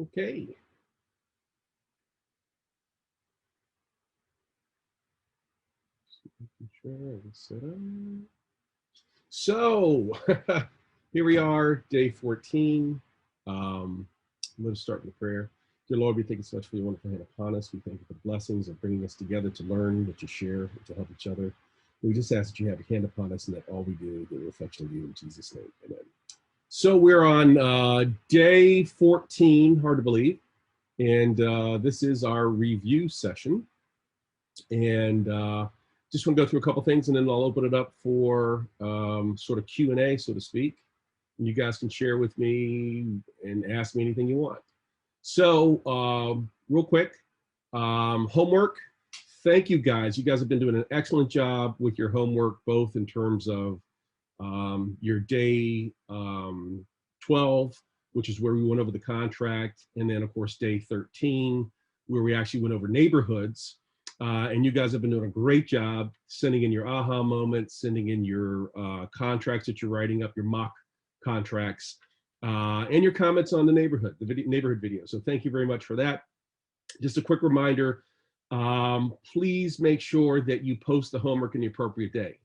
Okay. So here we are, day 14. I'm going to start with prayer. Dear Lord, we thank you so much for your wonderful hand upon us. We thank you for the blessings of bringing us together to learn, to share, to help each other. We just ask that you have your hand upon us and that all we do is a reflection of you in Jesus' name. Amen. So we're on day 14, hard to believe. And this is our review session. And just want to go through a couple things and then I'll open it up for sort of Q&A, so to speak. And you guys can share with me and ask me anything you want. So real quick, homework. Thank you guys. You guys have been doing an excellent job with your homework, both in terms of your day 12, which is where we went over the contract, and then of course day 13, where we actually went over neighborhoods. And you guys have been doing a great job sending in your aha moments, sending in your contracts that you're writing up, your mock contracts, and your comments on the neighborhood video. So thank you very much for that. Just a quick reminder, please make sure that you post the homework in the appropriate day.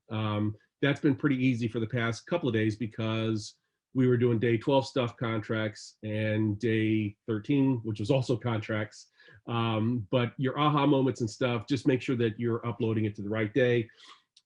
That's been pretty easy for the past couple of days because we were doing day 12 stuff contracts and day 13, which was also contracts. But your aha moments and stuff, just make sure that you're uploading it to the right day.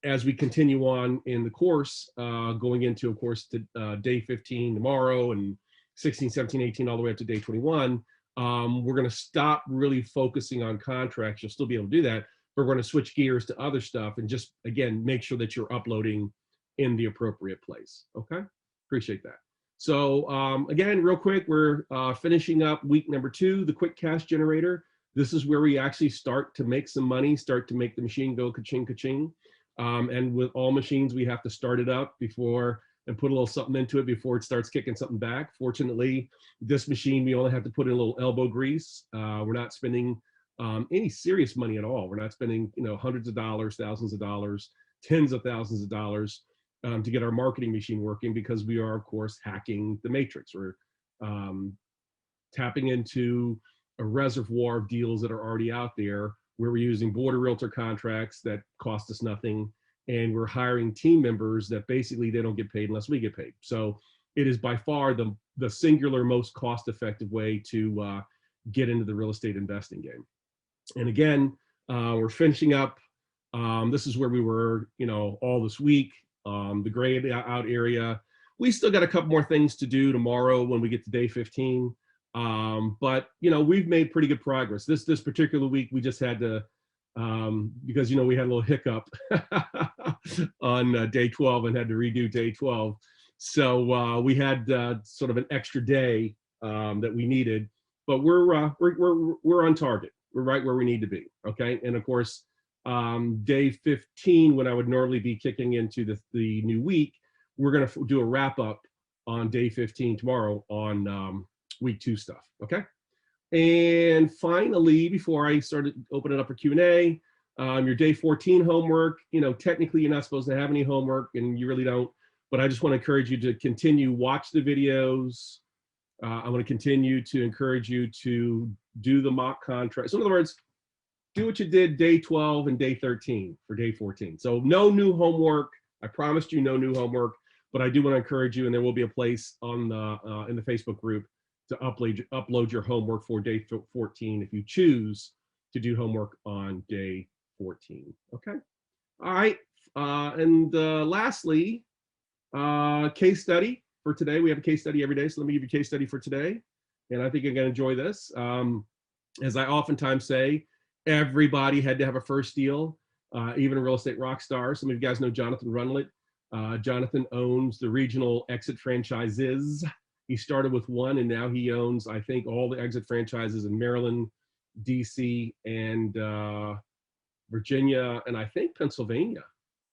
As we continue on in the course, going into, of course, to day 15 tomorrow and 16, 17, 18, all the way up to day 21, we're going to stop really focusing on contracts. You'll still be able to do that, but we're going to switch gears to other stuff and just, again, make sure that you're uploading in the appropriate place. Okay? Appreciate that. So again, real quick, we're finishing up week number 2, the quick cash generator. This is where we actually start to make some money, start to make the machine go ka-ching, ka-ching. And with all machines, we have to start it up before and put a little something into it before it starts kicking something back. Fortunately, this machine, we only have to put in a little elbow grease. We're not spending any serious money at all. We're not spending, hundreds of dollars, thousands of dollars, tens of thousands of dollars to get our marketing machine working, because we are, of course, hacking the matrix. We're tapping into a reservoir of deals that are already out there, where we're using border realtor contracts that cost us nothing, and we're hiring team members that basically they don't get paid unless we get paid. So it is by far the singular most cost-effective way to get into the real estate investing game. And again, we're finishing up. This is where we were, all this week. The gray out area. We still got a couple more things to do tomorrow when we get to day 15. But we've made pretty good progress. This particular week, we just had to, because we had a little hiccup on day 12 and had to redo day 12. So we had sort of an extra day that we needed, but we're on target. We're right where we need to be. Okay, and of course, day 15, when I would normally be kicking into the new week, we're going to do a wrap up on day 15 tomorrow on week 2 stuff. Okay. And finally, before I started opening up for Q&A, your day 14 homework, technically you're not supposed to have any homework and you really don't, but I just want to encourage you to continue, watch the videos. I want to continue to encourage you to do the mock contract. So in other words, do what you did day 12 and day 13 for day 14. So no new homework. I promised you no new homework, but I do want to encourage you, and there will be a place on the in the Facebook group to upload your homework for day 14 if you choose to do homework on day 14. Okay. All right. And lastly, case study for today. We have a case study every day, so let me give you a case study for today, and I think you're going to enjoy this. As I oftentimes say, everybody had to have a first deal, even a real estate rock star. Some of you guys know Jonathan Runlet. Jonathan owns the regional exit franchises. He started with one, and now he owns, I think, all the exit franchises in Maryland, DC, and Virginia, and I think Pennsylvania.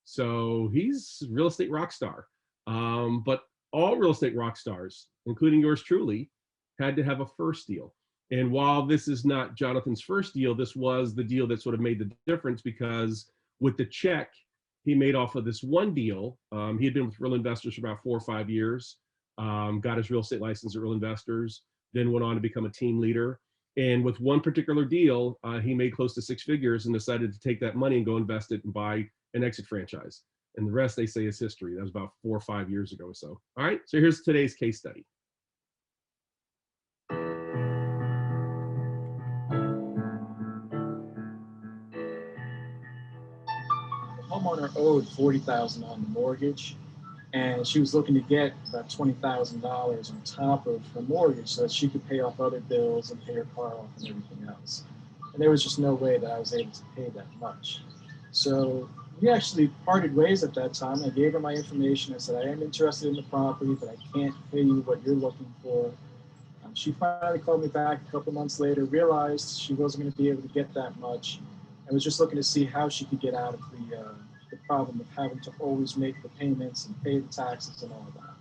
So he's a real estate rock star. But all real estate rock stars, including yours truly, had to have a first deal. And while this is not Jonathan's first deal, this was the deal that sort of made the difference, because with the check he made off of this one deal, he had been with Realinvestors for about 4 or 5 years, got his real estate license at Realinvestors, then went on to become a team leader. And with one particular deal, he made close to 6 figures and decided to take that money and go invest it and buy an exit franchise. And the rest, they say, is history. That was about 4 or 5 years ago or so. All right, so here's today's case study. The homeowner owed $40,000 on the mortgage, and she was looking to get about $20,000 on top of her mortgage so that she could pay off other bills and pay her car off and everything else. And there was just no way that I was able to pay that much. So we actually parted ways at that time. I gave her my information. I said, I am interested in the property, but I can't pay you what you're looking for. She finally called me back a couple months later, realized she wasn't going to be able to get that much, and was just looking to see how she could get out of the problem of having to always make the payments and pay the taxes and all of that.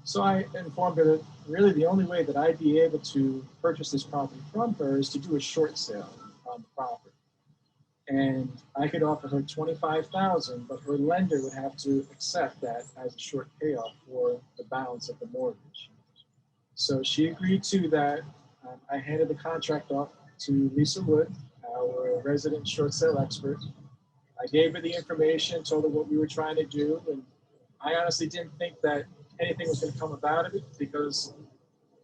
So I informed her that really the only way that I'd be able to purchase this property from her is to do a short sale on the property. And I could offer her $25,000, but her lender would have to accept that as a short payoff for the balance of the mortgage. So she agreed to that. I handed the contract off to Lisa Wood, our resident short sale expert. I gave her the information, told her what we were trying to do, and I honestly didn't think that anything was going to come about of it, because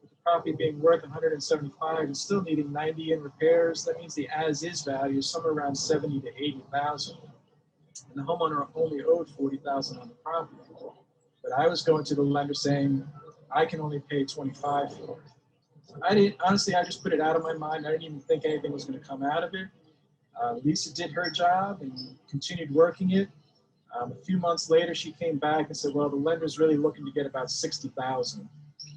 with the property being worth 175 and still needing 90 in repairs, that means the as-is value is somewhere around 70 to 80,000, and the homeowner only owed 40,000 on the property. But I was going to the lender saying, I can only pay 25 for it. I just put it out of my mind. I didn't even think anything was going to come out of it. Lisa did her job and continued working it. A few months later, she came back and said, well, the lender's really looking to get about 60,000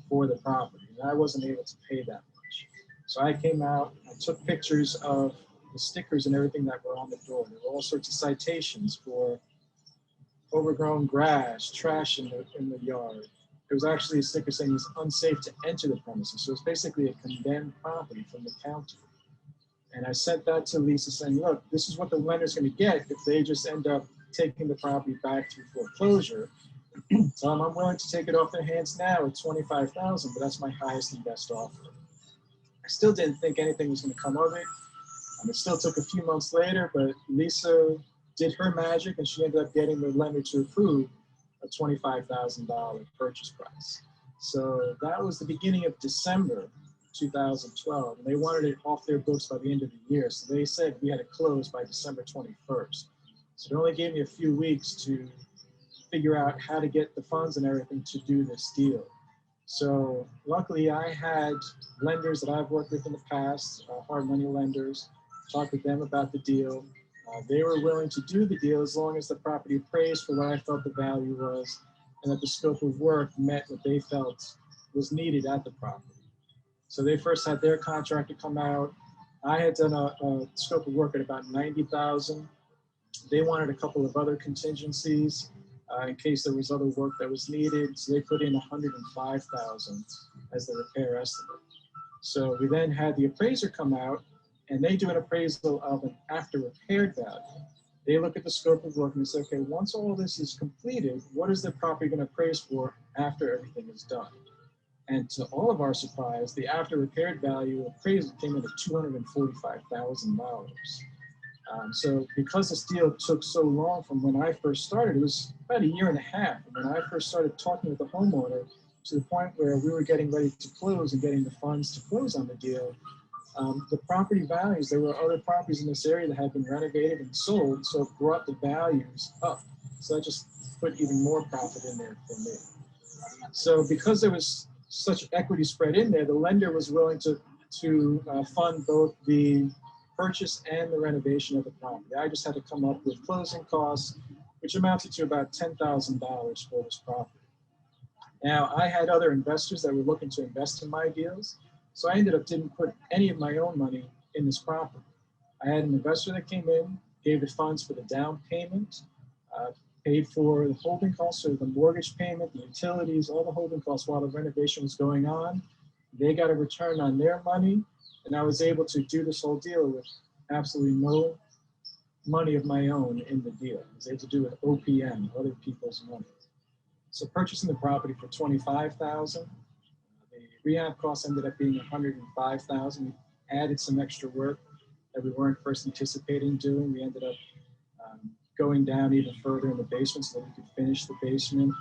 for the property. And I wasn't able to pay that much. So I came out, I took pictures of the stickers and everything that were on the door. There were all sorts of citations for overgrown grass, trash in the yard. There was actually a sticker saying it's unsafe to enter the premises. So it's basically a condemned property from the county. And I sent that to Lisa saying, look, this is what the lender's going to get if they just end up taking the property back through foreclosure. So I'm willing to take it off their hands now at $25,000, but that's my highest and best offer. I still didn't think anything was going to come of it. It still took a few months later, but Lisa did her magic and she ended up getting the lender to approve a $25,000 purchase price. So that was the beginning of December 2012, and they wanted it off their books by the end of the year. So they said we had to close by December 21st. So it only gave me a few weeks to figure out how to get the funds and everything to do this deal. So luckily I had lenders that I've worked with in the past, hard money lenders, talked with them about the deal. They were willing to do the deal as long as the property appraised for what I felt the value was and that the scope of work met what they felt was needed at the property. So they first had their contractor come out. I had done a scope of work at about 90,000. They wanted a couple of other contingencies in case there was other work that was needed. So they put in 105,000 as the repair estimate. So we then had the appraiser come out and they do an appraisal of an after repaired value. They look at the scope of work and they say, okay, once all this is completed, what is the property going to appraise for after everything is done? And to all of our surprise, the after repaired value appraisal came in at $245,000. So because this deal took so long from when I first started, it was about a year and a half. And when I first started talking with the homeowner to the point where we were getting ready to close and getting the funds to close on the deal, the property values, there were other properties in this area that had been renovated and sold, so it brought the values up. So that just put even more profit in there for me. So because there was such equity spread in there, the lender was willing to fund both the purchase and the renovation of the property. I just had to come up with closing costs, which amounted to about $10,000 for this property. Now, I had other investors that were looking to invest in my deals, so I ended up didn't put any of my own money in this property. I had an investor that came in, gave the funds for the down payment, paid for the holding costs, so the mortgage payment, the utilities, all the holding costs while the renovation was going on. They got a return on their money, and I was able to do this whole deal with absolutely no money of my own in the deal. I was able to do it with OPM, other people's money. So purchasing the property for $25,000, the Rehab costs ended up being $105,000. We added some extra work that we weren't first anticipating doing. We ended up going down even further in the basement so that we could finish the basement,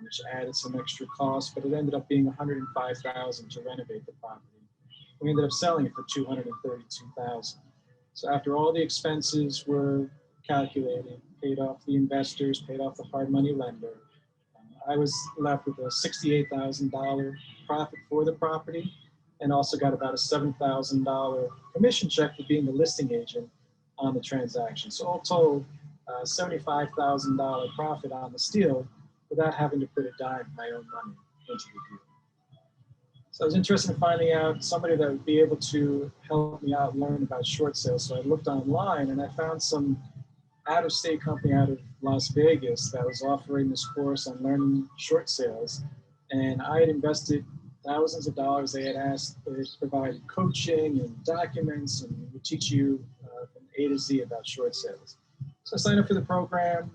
which added some extra costs, but it ended up being $105,000 to renovate the property. We ended up selling it for $232,000. So after all the expenses were calculated, paid off the investors, paid off the hard money lender, I was left with a $68,000 profit for the property, and also got about a $7,000 commission check for being the listing agent on the transaction. So all told, $75,000 profit on the deal without having to put a dime of my own money into the deal. So I was interested in finding out somebody that would be able to help me out learn about short sales. So I looked online and I found some out-of-state company out of Las Vegas that was offering this course on learning short sales. And I had invested thousands of dollars. They had provided coaching and documents and would teach you from A to Z about short sales. So I signed up for the program.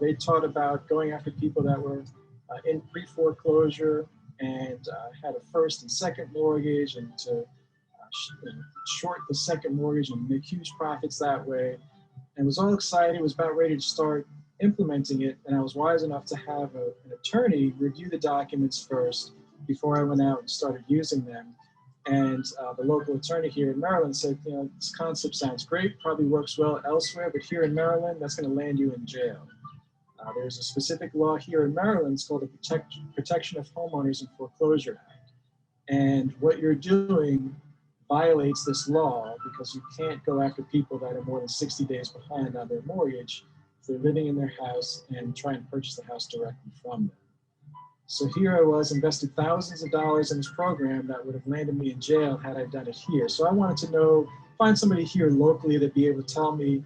They taught about going after people that were in pre-foreclosure and had a first and second mortgage, and to short the second mortgage and make huge profits that way. And was all excited, was about ready to start implementing it. And I was wise enough to have an attorney review the documents first before I went out and started using them. And the local attorney here in Maryland said, you know, this concept sounds great, probably works well elsewhere, but here in Maryland, that's going to land you in jail. There's a specific law here in Maryland, it's called the Protection of Homeowners in Foreclosure Act. And what you're doing violates this law because you can't go after people that are more than 60 days behind on their mortgage if they're living in their house and try and purchase the house directly from them. So here I was, invested thousands of dollars in this program that would have landed me in jail had I done it here. So I wanted to find somebody here locally that'd be able to tell me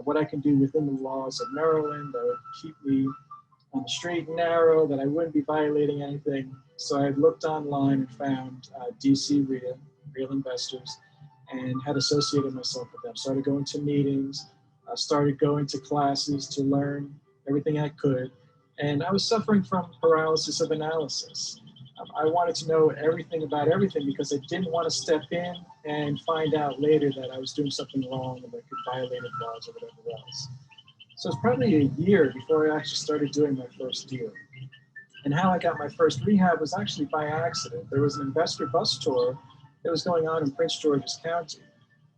what I can do within the laws of Maryland that would keep me on the straight and narrow, that I wouldn't be violating anything. So I looked online and found DC Real Investors, and had associated myself with them. Started going to meetings, started going to classes to learn everything I could. And I was suffering from paralysis of analysis. I wanted to know everything about everything because I didn't want to step in and find out later that I was doing something wrong and that could violate laws or whatever else. So it's probably a year before I actually started doing my first deal. And how I got my first rehab was actually by accident. There was an investor bus tour that was going on in Prince George's County.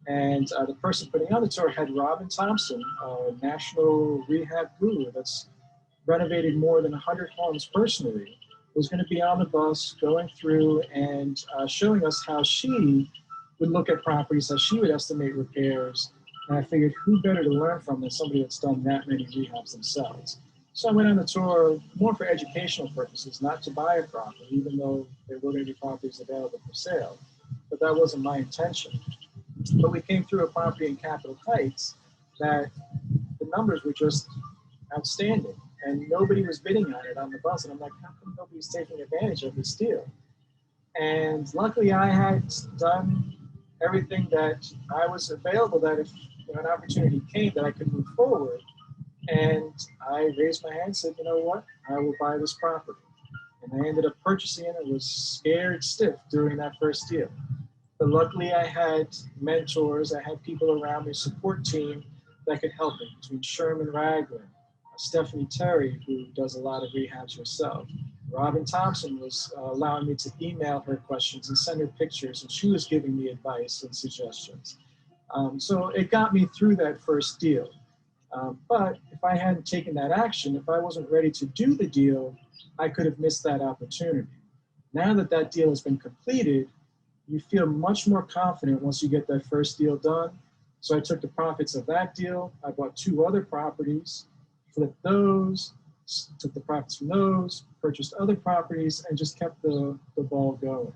And the person putting on the tour had Robin Thompson, a national rehab guru that's renovated more than 100 homes personally, was going to be on the bus going through and showing us how she would look at properties, how she would estimate repairs. And I figured who better to learn from than somebody that's done that many rehabs themselves. So I went on the tour more for educational purposes, not to buy a property, even though there were going to be properties available for sale. But that wasn't my intention. But we came through a property in Capitol Heights that the numbers were just outstanding. And nobody was bidding on it on the bus. And I'm like, how come nobody's taking advantage of this deal? And luckily I had done everything that I was available, that if an opportunity came that I could move forward. And I raised my hand and said, you know what, I will buy this property. And I ended up purchasing it. I was scared stiff during that first deal. But luckily I had mentors, I had people around me, a support team that could help me, between Sherman Ragland, Stephanie Terry, who does a lot of rehabs herself. Robin Thompson was allowing me to email her questions and send her pictures, and she was giving me advice and suggestions. So it got me through that first deal. But if I hadn't taken that action, if I wasn't ready to do the deal, I could have missed that opportunity. Now that that deal has been completed, you feel much more confident once you get that first deal done. So I took the profits of that deal. I bought 2 other properties, flipped those, took the profits from those, purchased other properties, and just kept the ball going.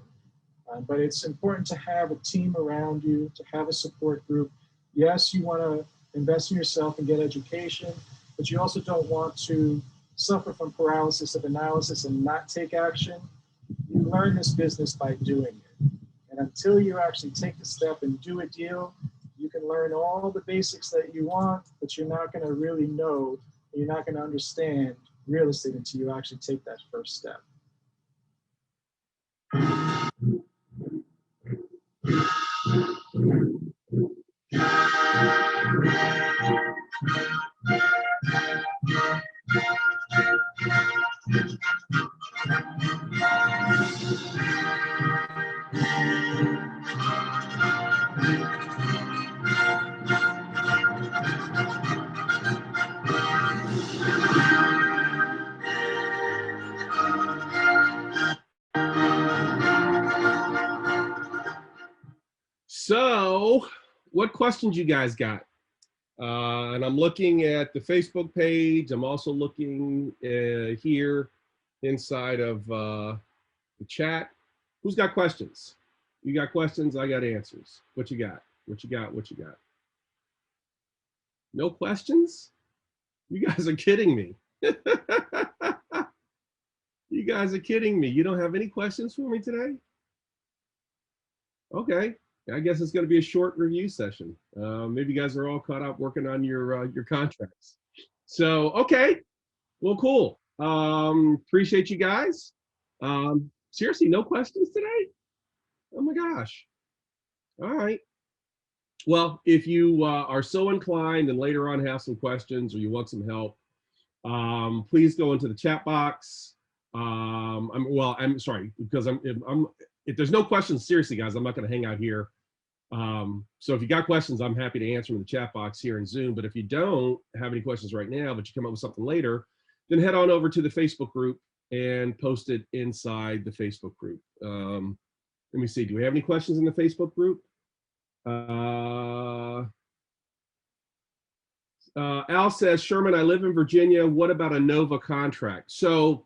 But it's important to have a team around you, to have a support group. Yes, you want to invest in yourself and get education, but you also don't want to suffer from paralysis of analysis and not take action. You learn this business by doing it. And until you actually take the step and do a deal, you can learn all the basics that you want, but you're not going to really know, you're not going to understand real estate until you actually take that first step. So, what questions you guys got? And I'm looking at the Facebook page. I'm also looking here inside of the chat. Who's got questions? You got questions? I got answers. What you got? What you got? What you got? No questions? You guys are kidding me. You guys are kidding me. You don't have any questions for me today? Okay. I guess it's going to be a short review session. Maybe you guys are all caught up working on your contracts. So, okay. Well, cool. Appreciate you guys. Seriously, no questions today? Oh my gosh. All right. Well, if you are so inclined and later on have some questions or you want some help, please go into the chat box. I'm sorry, because if there's no questions, seriously, guys, I'm not going to hang out here. So if you got questions, I'm happy to answer them in the chat box here in Zoom. But if you don't have any questions right now, but you come up with something later, then head on over to the Facebook group and post it inside the Facebook group. Let me see, do we have any questions in the Facebook group? Al says, Sherman, I live in Virginia. What about a Nova contract? So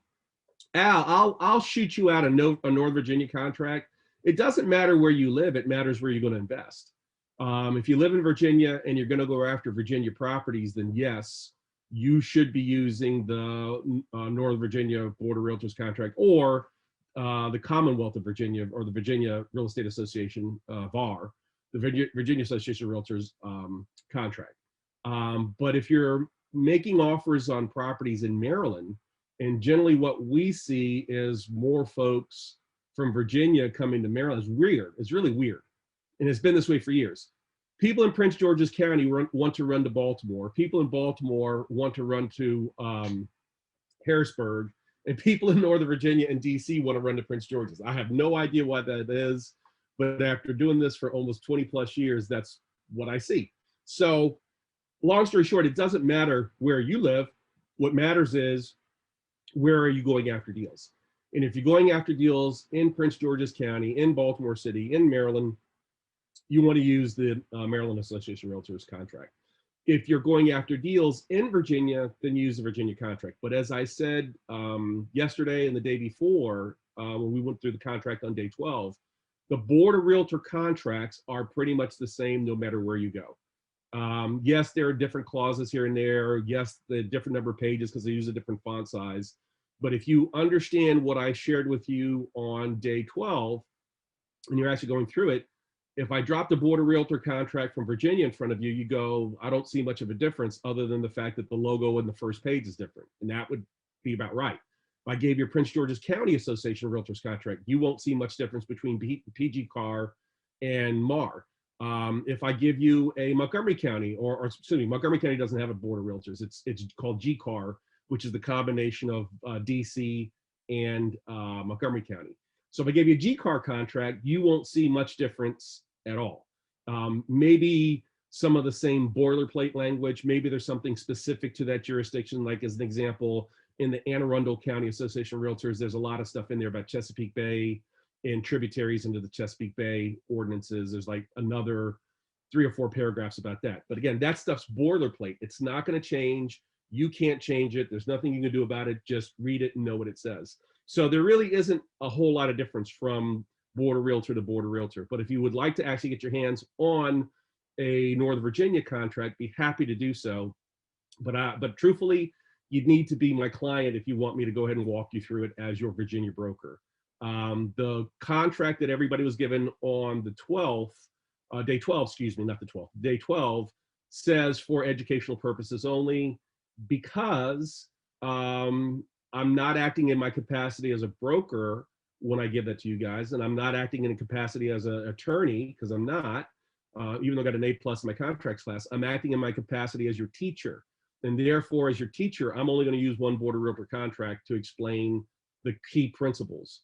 Al, I'll shoot you out a North Virginia contract. It doesn't matter where you live. It matters where you're going to invest. If you live in Virginia and you're going to go after Virginia properties, then yes, you should be using the Northern Virginia Board of Realtors contract or the Commonwealth of Virginia or the Virginia Real Estate Association, VAR, the Virginia Association of Realtors contract. But if you're making offers on properties in Maryland, and generally what we see is more folks from Virginia coming to Maryland. It's weird. It's really weird. And it's been this way for years. People in Prince George's County want to run to Baltimore. People in Baltimore want to run to Harrisburg. And people in Northern Virginia and DC want to run to Prince George's. I have no idea why that is. But after doing this for almost 20 plus years, that's what I see. So long story short, it doesn't matter where you live. What matters is where are you going after deals? And if you're going after deals in Prince George's County, in Baltimore City, in Maryland, you want to use the Maryland Association of Realtors contract. If you're going after deals in Virginia, then use the Virginia contract. But as I said yesterday and the day before, when we went through the contract on day 12, the Board of Realtor contracts are pretty much the same no matter where you go. Yes, there are different clauses here and there. Yes, the different number of pages because they use a different font size. But if you understand what I shared with you on day 12, and you're actually going through it, if I drop the Board of Realtor contract from Virginia in front of you, you go, I don't see much of a difference other than the fact that the logo in the first page is different. And that would be about right. If I gave you Prince George's County Association of Realtors contract, you won't see much difference between PG Car and MAR. If I give you a Montgomery County, or excuse me, Montgomery County doesn't have a Board of Realtors. It's called GCAR, which is the combination of DC and Montgomery County. So if I gave you a GCAR contract, you won't see much difference at all. Maybe some of the same boilerplate language, maybe there's something specific to that jurisdiction, like as an example, in the Anne Arundel County Association of Realtors, there's a lot of stuff in there about Chesapeake Bay and tributaries into the Chesapeake Bay ordinances. There's like another 3 or 4 paragraphs about that. But again, that stuff's boilerplate. It's not going to change. You can't change it. There's nothing you can do about it. Just read it and know what it says. So there really isn't a whole lot of difference from Board of Realtor to Board of Realtor. But if you would like to actually get your hands on a Northern Virginia contract, be happy to do so. But truthfully, you'd need to be my client if you want me to go ahead and walk you through it as your Virginia broker. The contract that everybody was given on the 12th, day 12, excuse me, not the 12th, day 12 says for educational purposes only, because I'm not acting in my capacity as a broker when I give that to you guys. And I'm not acting in a capacity as an attorney, because I'm not, even though I got an A+ in my contracts class. I'm acting in my capacity as your teacher. And therefore, as your teacher, I'm only going to use one board of realtor contract to explain the key principles.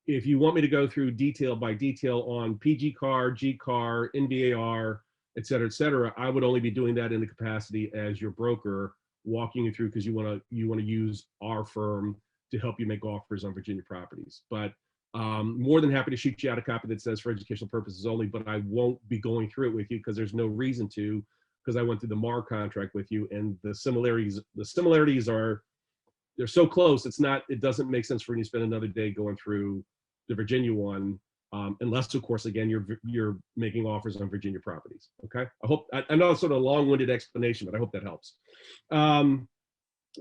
If you want me to go through detail by detail on PG CAR, G CAR, NBAR, et cetera, I would only be doing that in the capacity as your broker, walking you through, because you want to use our firm to help you make offers on Virginia properties. But more than happy to shoot you out a copy that says for educational purposes only, but I won't be going through it with you because there's no reason to, because I went through the MAR contract with you, and the similarities are, they're so close, it doesn't make sense for you to spend another day going through the Virginia one, unless, of course, again, you're making offers on Virginia properties. Okay, I know it's sort of a long-winded explanation, but I hope that helps.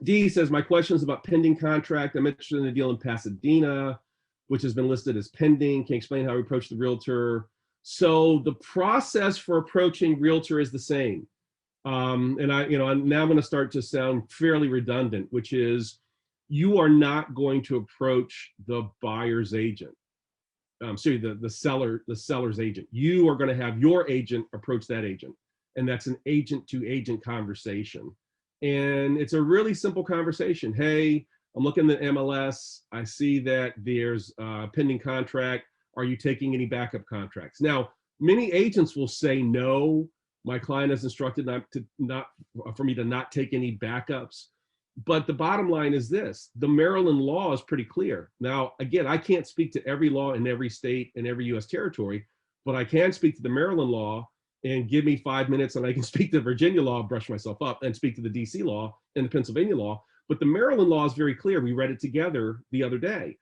D says, my question is about pending contract. I'm interested in a deal in Pasadena, which has been listed as pending. Can you explain how we approach the realtor? So the process for approaching realtor is the same. And I'm now going to start to sound fairly redundant, which is, you are not going to approach the buyer's agent. The seller's agent. You are going to have your agent approach that agent. And that's an agent to agent conversation. And it's a really simple conversation. Hey, I'm looking at the MLS. I see that there's a pending contract. Are you taking any backup contracts? Now, many agents will say, no, my client has instructed for me to not take any backups. But the bottom line is this: the Maryland law is pretty clear. Now, again, I can't speak to every law in every state and every U.S. territory, but I can speak to the Maryland law, and give me 5 minutes and I can speak to the Virginia law, brush myself up, and speak to the DC law and the Pennsylvania law. But the Maryland law is very clear. We read it together the other day.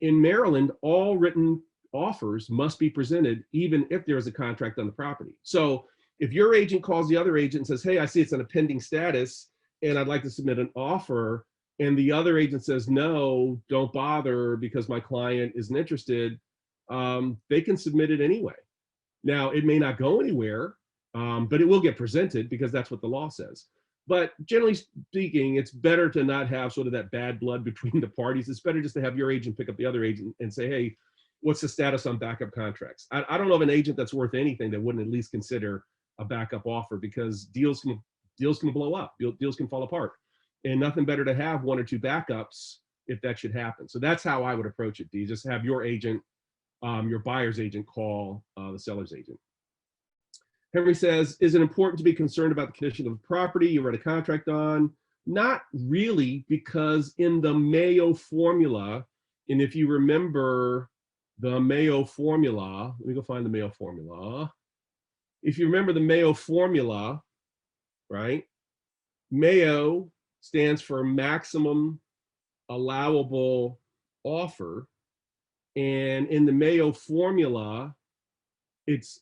In Maryland, all written offers must be presented, even if there is a contract on the property. So if your agent calls the other agent and says, hey, I see it's in a pending status and I'd like to submit an offer, and the other agent says, no, don't bother because my client isn't interested, they can submit it anyway. Now, it may not go anywhere, but it will get presented because that's what the law says. But generally speaking, it's better to not have sort of that bad blood between the parties. It's better just to have your agent pick up the other agent and say, hey, what's the status on backup contracts? I don't know of an agent that's worth anything that wouldn't at least consider a backup offer, because deals can blow up, deals can fall apart, and nothing better to have one or two backups if that should happen. So that's how I would approach it, D. Just have your agent, your buyer's agent, call the seller's agent. Henry says, is it important to be concerned about the condition of the property you read a contract on? Not really, because in the Mayo formula, and if you remember the Mayo formula, let me go find the Mayo formula. If you remember the Mayo formula, right? Mayo stands for maximum allowable offer. And in the Mayo formula, it's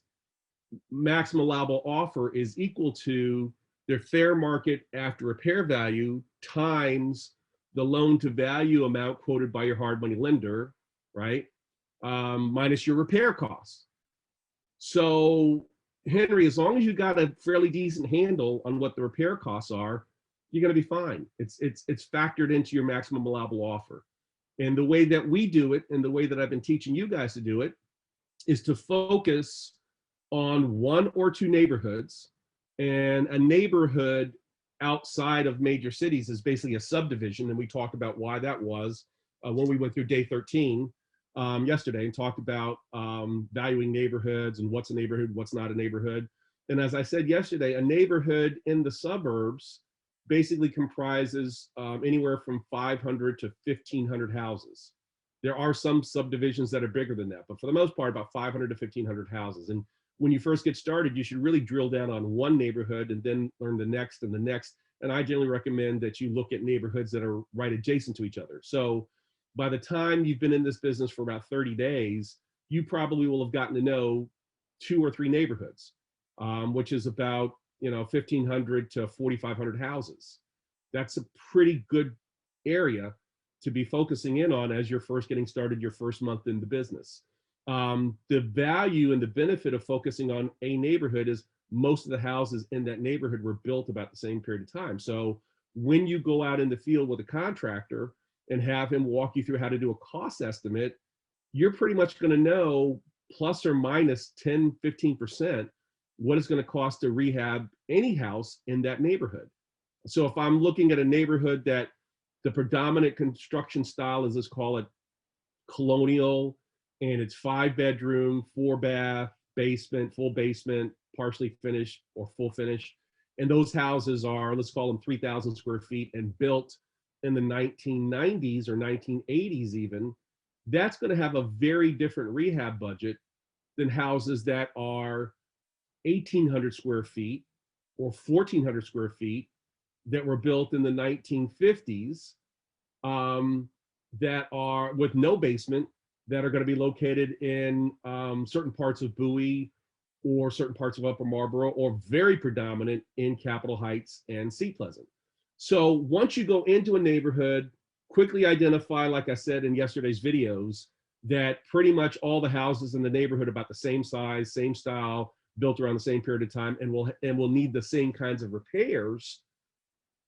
maximum allowable offer is equal to their fair market after repair value times the loan to value amount quoted by your hard money lender, right? Minus your repair costs. So Henry, as long as you got a fairly decent handle on what the repair costs are, you're going to be fine. It's factored into your maximum allowable offer. And the way that we do it, and the way that I've been teaching you guys to do it, is to focus on one or two neighborhoods. And a neighborhood outside of major cities is basically a subdivision. And we talked about why that was when we went through day 13 yesterday, and talked about valuing neighborhoods and what's a neighborhood, what's not a neighborhood. And as I said yesterday, a neighborhood in the suburbs basically comprises anywhere from 500 to 1,500 houses. There are some subdivisions that are bigger than that, but for the most part, about 500 to 1,500 houses. And when you first get started, you should really drill down on one neighborhood and then learn the next and the next. And I generally recommend that you look at neighborhoods that are right adjacent to each other. So by the time you've been in this business for about 30 days, you probably will have gotten to know 2 or 3 neighborhoods, which is about 1,500 to 4,500 houses. That's a pretty good area to be focusing in on as you're first getting started, your first month in the business. The value and the benefit of focusing on a neighborhood is most of the houses in that neighborhood were built about the same period of time. So when you go out in the field with a contractor and have him walk you through how to do a cost estimate, you're pretty much going to know plus or minus 10, 15% what it's going to cost to rehab any house in that neighborhood. So if I'm looking at a neighborhood that the predominant construction style is, let's call it colonial, and it's 5-bedroom, 4-bath, basement, full basement, partially finished or full finish. And those houses are, let's call them 3,000 square feet and built in the 1990s or 1980s even, that's going to have a very different rehab budget than houses that are 1,800 square feet or 1,400 square feet that were built in the 1950s, that are with no basement, that are going to be located in certain parts of Bowie or certain parts of Upper Marlboro, or very predominant in Capitol Heights and Sea Pleasant. So once you go into a neighborhood, quickly identify, like I said in yesterday's videos, that pretty much all the houses in the neighborhood about the same size, same style, built around the same period of time, and will need the same kinds of repairs.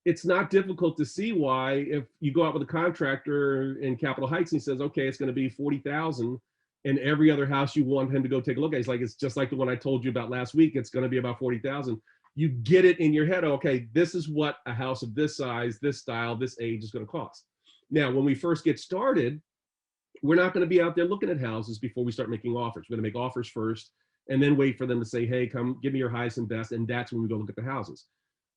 It's not difficult to see why, if you go out with a contractor in Capitol Heights and he says, okay, it's going to be 40,000, and every other house you want him to go take a look at, it's just like the one I told you about last week, it's going to be about 40,000. You get it in your head, okay, this is what a house of this size, this style, this age is going to cost. Now, when we first get started, we're not going to be out there looking at houses before we start making offers. We're going to make offers first and then wait for them to say, hey, come give me your highest and best, and that's when we go look at the houses.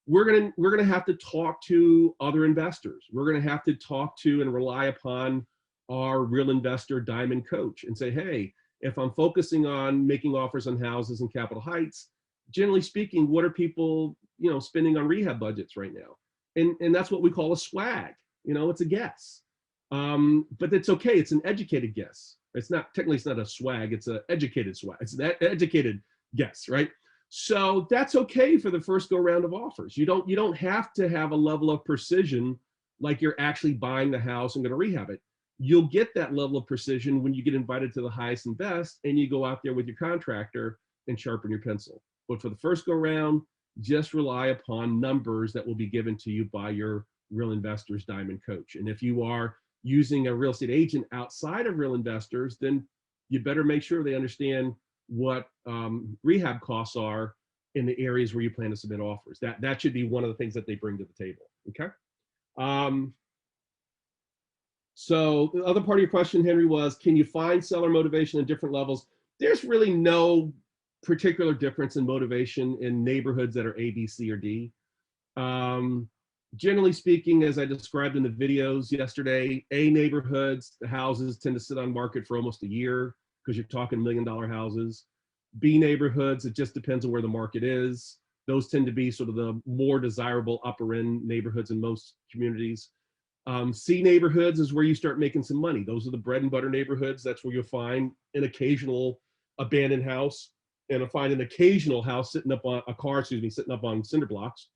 We're gonna have to talk to other investors. We're gonna have to talk to and rely upon our real investor diamond coach and say, hey, if I'm focusing on making offers on houses in Capitol Heights, generally speaking, what are people spending on rehab budgets right now? And that's what we call a swag. It's a guess. But it's okay. It's an educated guess. It's not a swag. It's an educated swag. It's an educated guess, right? So that's okay for the first go round of offers. You don't have to have a level of precision like you're actually buying the house and going to rehab it. You'll get that level of precision when you get invited to the highest and best and you go out there with your contractor and sharpen your pencil. But for the first go round, just rely upon numbers that will be given to you by your Real Investors Diamond Coach. And if you are using a real estate agent outside of Real Investors, then you better make sure they understand what rehab costs are in the areas where you plan to submit offers. That should be one of the things that they bring to the table, okay? So the other part of your question, Henry, was, can you find seller motivation at different levels? There's really no particular difference in motivation in neighborhoods that are A, B, C, or D. Generally speaking, as I described in the videos yesterday, A neighborhoods, the houses tend to sit on market for almost a year because you're talking $1 million houses. B neighborhoods, it just depends on where the market is. Those tend to be sort of the more desirable upper end neighborhoods in most communities. C neighborhoods is where you start making some money. Those are the bread and butter neighborhoods. That's where you'll find an occasional abandoned house, and you'll find an occasional house sitting up on sitting up on cinder blocks.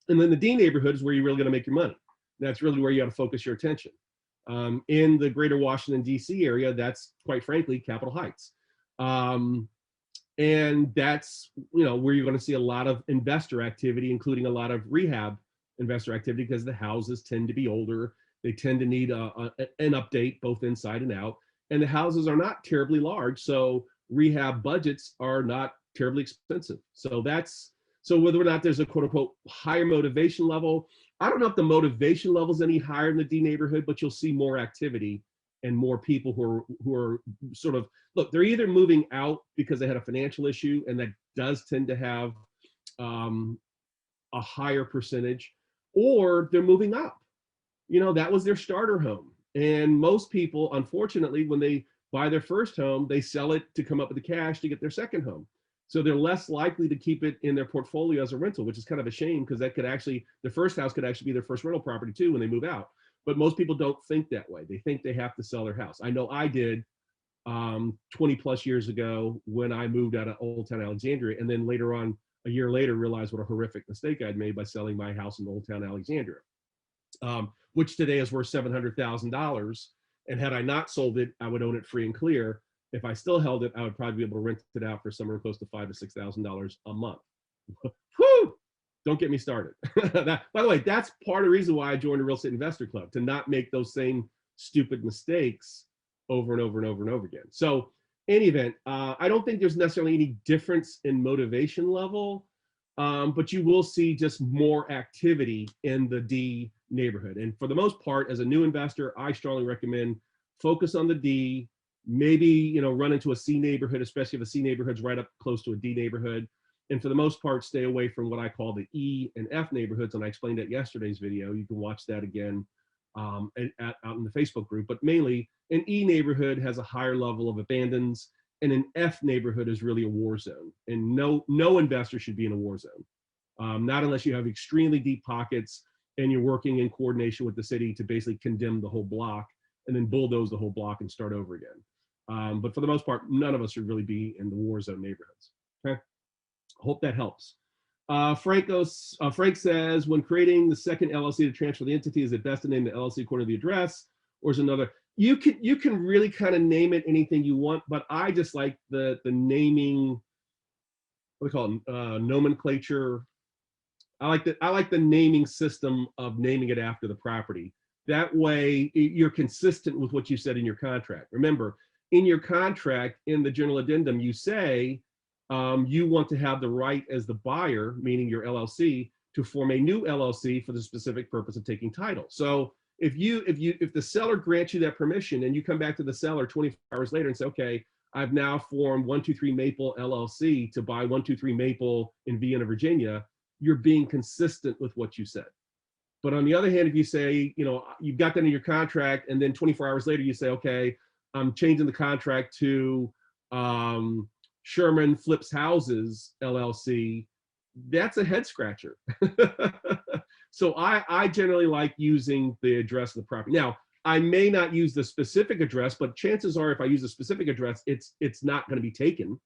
And then the D neighborhood is where you're really going to make your money. That's really where you got to focus your attention. In the greater Washington, D.C. area, that's quite frankly Capitol Heights. And that's where you're going to see a lot of investor activity, including a lot of rehab investor activity, because the houses tend to be older. They tend to need an update both inside and out. And the houses are not terribly large, so rehab budgets are not terribly expensive. So whether or not there's a quote unquote higher motivation level, I don't know if the motivation level is any higher in the D neighborhood, but you'll see more activity and more people who are sort of, look, they're either moving out because they had a financial issue, and that does tend to have a higher percentage, or they're moving up. That was their starter home. And most people, unfortunately, when they buy their first home, they sell it to come up with the cash to get their second home. So they're less likely to keep it in their portfolio as a rental, which is kind of a shame, because their first house could actually be their first rental property too when they move out. But most people don't think that way. They think they have to sell their house. I know I did 20 plus years ago when I moved out of Old Town Alexandria, and then later on, a year later, realized what a horrific mistake I'd made by selling my house in Old Town Alexandria, which today is worth $700,000. And had I not sold it, I would own it free and clear. If I still held it, I would probably be able to rent it out for somewhere close to $5,000 to $6,000 a month. Whew! Don't get me started. By the way, that's part of the reason why I joined the Real Estate Investor Club, to not make those same stupid mistakes over and over and over and over again. So in any event, I don't think there's necessarily any difference in motivation level, but you will see just more activity in the D neighborhood. And for the most part, as a new investor, I strongly recommend focus on the D, maybe run into a C neighborhood, especially if a C neighborhood's right up close to a D neighborhood. And for the most part, stay away from what I call the E and F neighborhoods. And I explained that yesterday's video. You can watch that again out in the Facebook group. But mainly, an E neighborhood has a higher level of abandons, and an F neighborhood is really a war zone. And no investor should be in a war zone, not unless you have extremely deep pockets and you're working in coordination with the city to basically condemn the whole block and then bulldoze the whole block and start over again. But for the most part, none of us should really be in the war zone neighborhoods. Okay, hope that helps. Frank says, when creating the second LLC to transfer the entity, is it best to name the LLC according to the address, or is another? You can really kind of name it anything you want, but I just like the naming, what do we call it, nomenclature. I like the naming system of naming it after the property. That way you're consistent with what you said in your contract. Remember, in your contract, in the general addendum, you say you want to have the right as the buyer, meaning your LLC, to form a new LLC for the specific purpose of taking title. So if the seller grants you that permission and you come back to the seller 24 hours later and say, okay, I've now formed 123 Maple LLC to buy 123 Maple in Vienna, Virginia, you're being consistent with what you said. But on the other hand, if you say, you've got that in your contract, and then 24 hours later you say, okay, I'm changing the contract to Sherman Flips Houses LLC, that's a head scratcher. So I generally like using the address of the property. Now, I may not use the specific address, but chances are if I use a specific address, it's not going to be taken.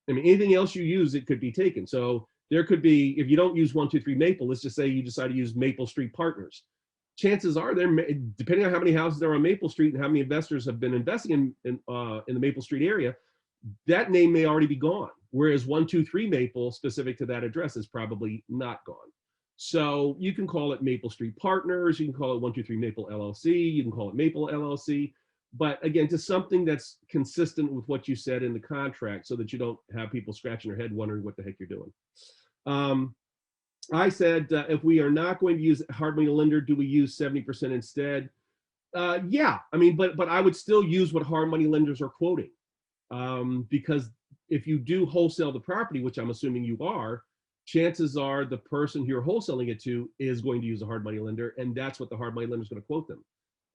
I mean, anything else you use, it could be taken. So there could be, if you don't use 123 Maple, let's just say you decide to use Maple Street Partners. Chances are, depending on how many houses there are on Maple Street and how many investors have been investing in the Maple Street area, that name may already be gone. Whereas 123 Maple, specific to that address, is probably not gone. So you can call it Maple Street Partners, you can call it 123 Maple LLC, you can call it Maple LLC. But again, just something that's consistent with what you said in the contract so that you don't have people scratching their head wondering what the heck you're doing. I said, if we are not going to use hard money lender, do we use 70% instead? Yeah, I mean, but I would still use what hard money lenders are quoting. Because if you do wholesale the property, which I'm assuming you are, chances are the person you're wholesaling it to is going to use a hard money lender, and that's what the hard money lender is going to quote them.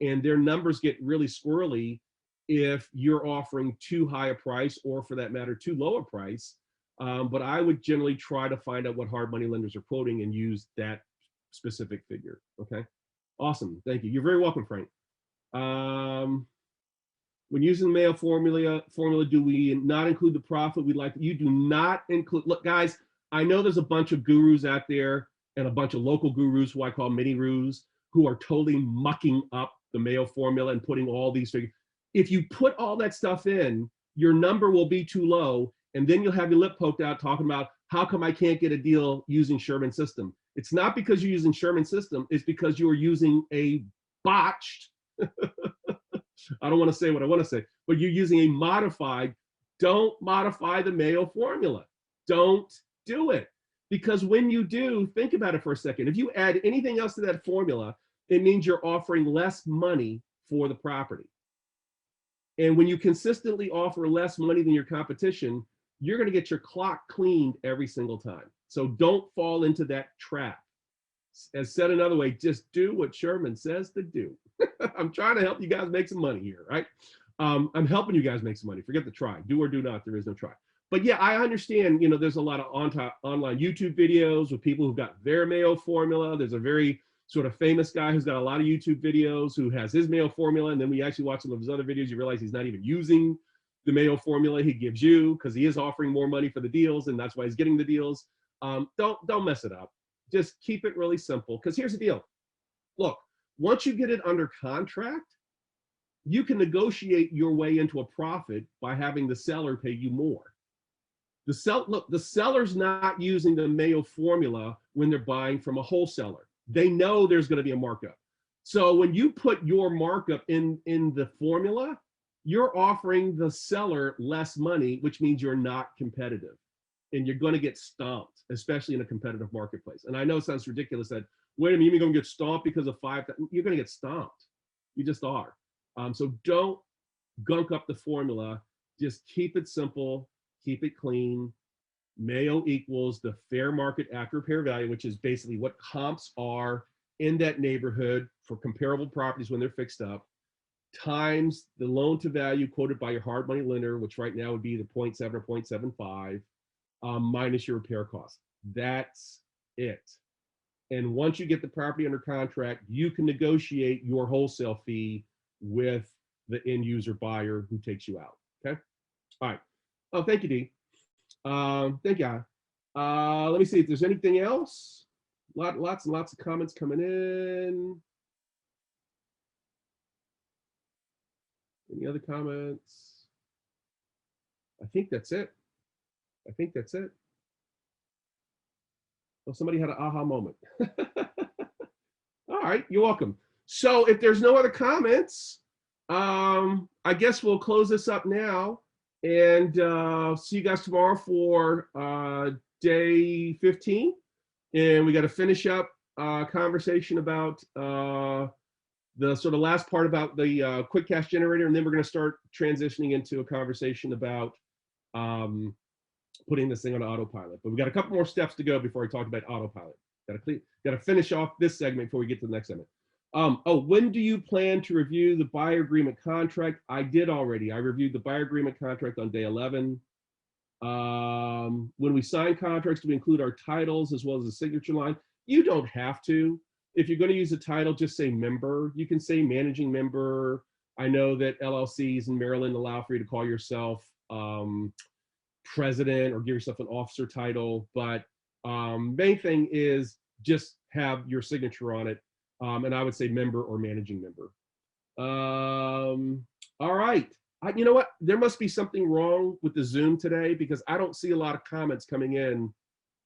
And their numbers get really squirrely if you're offering too high a price, or for that matter, too low a price. But I would generally try to find out what hard money lenders are quoting and use that specific figure. Okay, awesome, thank you. You're very welcome, Frank. When using the Mayo formula, do we not include the profit? You do not include, look guys, I know there's a bunch of gurus out there and a bunch of local gurus who I call mini-rus who are totally mucking up the Mayo formula and putting all these figures. If you put all that stuff in, your number will be too low, and then you'll have your lip poked out talking about how come I can't get a deal using Sherman system. It's not because you're using Sherman system, it's because you are using a botched, I don't want to say what I want to say, but you're using a modified. Don't modify the Mayo formula. Don't do it. Because when you do, think about it for a second. If you add anything else to that formula, it means you're offering less money for the property. And when you consistently offer less money than your competition, you're going to get your clock cleaned every single time. So don't fall into that trap. As said another way, just do what Sherman says to do. I'm trying to help you guys make some money here, right? I'm helping you guys make some money. Forget the try. Do or do not. There is no try. But yeah, I understand, there's a lot of online YouTube videos with people who've got their Mayo formula. There's a very sort of famous guy who's got a lot of YouTube videos who has his Mayo formula. And then when you actually watch some of his other videos, you realize he's not even using the Mayo formula he gives you, because he is offering more money for the deals, and that's why he's getting the deals. Don't mess it up. Just keep it really simple, because here's the deal. Look, once you get it under contract, you can negotiate your way into a profit by having the seller pay you more. The seller's not using the Mayo formula when they're buying from a wholesaler. They know there's going to be a markup. So when you put your markup in the formula, you're offering the seller less money, which means you're not competitive. And you're going to get stomped, especially in a competitive marketplace. And I know it sounds ridiculous that, wait a minute, you're going to get stomped because of 5,000. You're going to get stomped. You just are. So don't gunk up the formula. Just keep it simple, keep it clean. Mayo equals the fair market after repair value, which is basically what comps are in that neighborhood for comparable properties when they're fixed up, times the loan to value quoted by your hard money lender, which right now would be the 0.7 or 0.75, minus your repair cost. That's it. And once you get the property under contract, you can negotiate your wholesale fee with the end user buyer who takes you out. Okay. All right. Oh, thank you, Dee. Thank you. Let me see if there's anything else. Lots and lots of comments coming in. Any other comments? I think that's it. I think that's it. Well, somebody had an aha moment. All right, you're welcome. So if there's no other comments, I guess we'll close this up now and see you guys tomorrow for day 15. And we got to finish up conversation about the sort of last part about the quick cash generator, and then we're going to start transitioning into a conversation about putting this thing on autopilot. But we got a couple more steps to go before I talk about autopilot. Got to finish off this segment before we get to the next segment. When do you plan to review the buyer agreement contract? I did already. I reviewed the buyer agreement contract on day 11. When we sign contracts, do we include our titles as well as the signature line? You don't have to. If you're going to use a title, just say member. You can say managing member. I know that LLCs in Maryland allow for you to call yourself president or give yourself an officer title, but main thing is just have your signature on it. And I would say member or managing member. All right. You know what? There must be something wrong with the Zoom today because I don't see a lot of comments coming in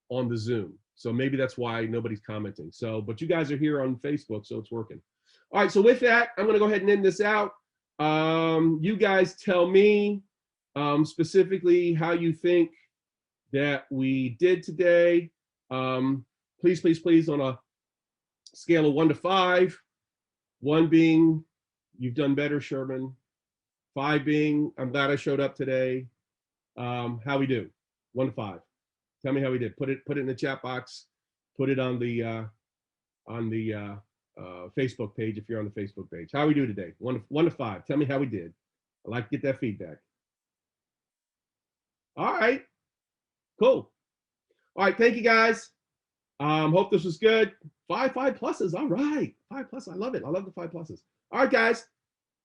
on the Zoom. So maybe that's why nobody's commenting. So, but you guys are here on Facebook, so it's working. All right. So with that, I'm going to go ahead and end this out. You guys tell me specifically how you think that we did today. Please, please, please, on a scale of 1 to 5, 1 being you've done better, Sherman. 5 being I'm glad I showed up today. How we do? 1 to 5. Tell me how we did. Put it in the chat box. Put it on the Facebook page if you're on the Facebook page. How we do today? 1 to 5. Tell me how we did. I like to get that feedback. All right. Cool. All right. Thank you, guys. Hope this was good. 5 pluses. All right. 5 plus. I love it. I love the 5 pluses. All right, guys.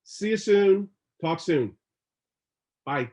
See you soon. Talk soon. Bye.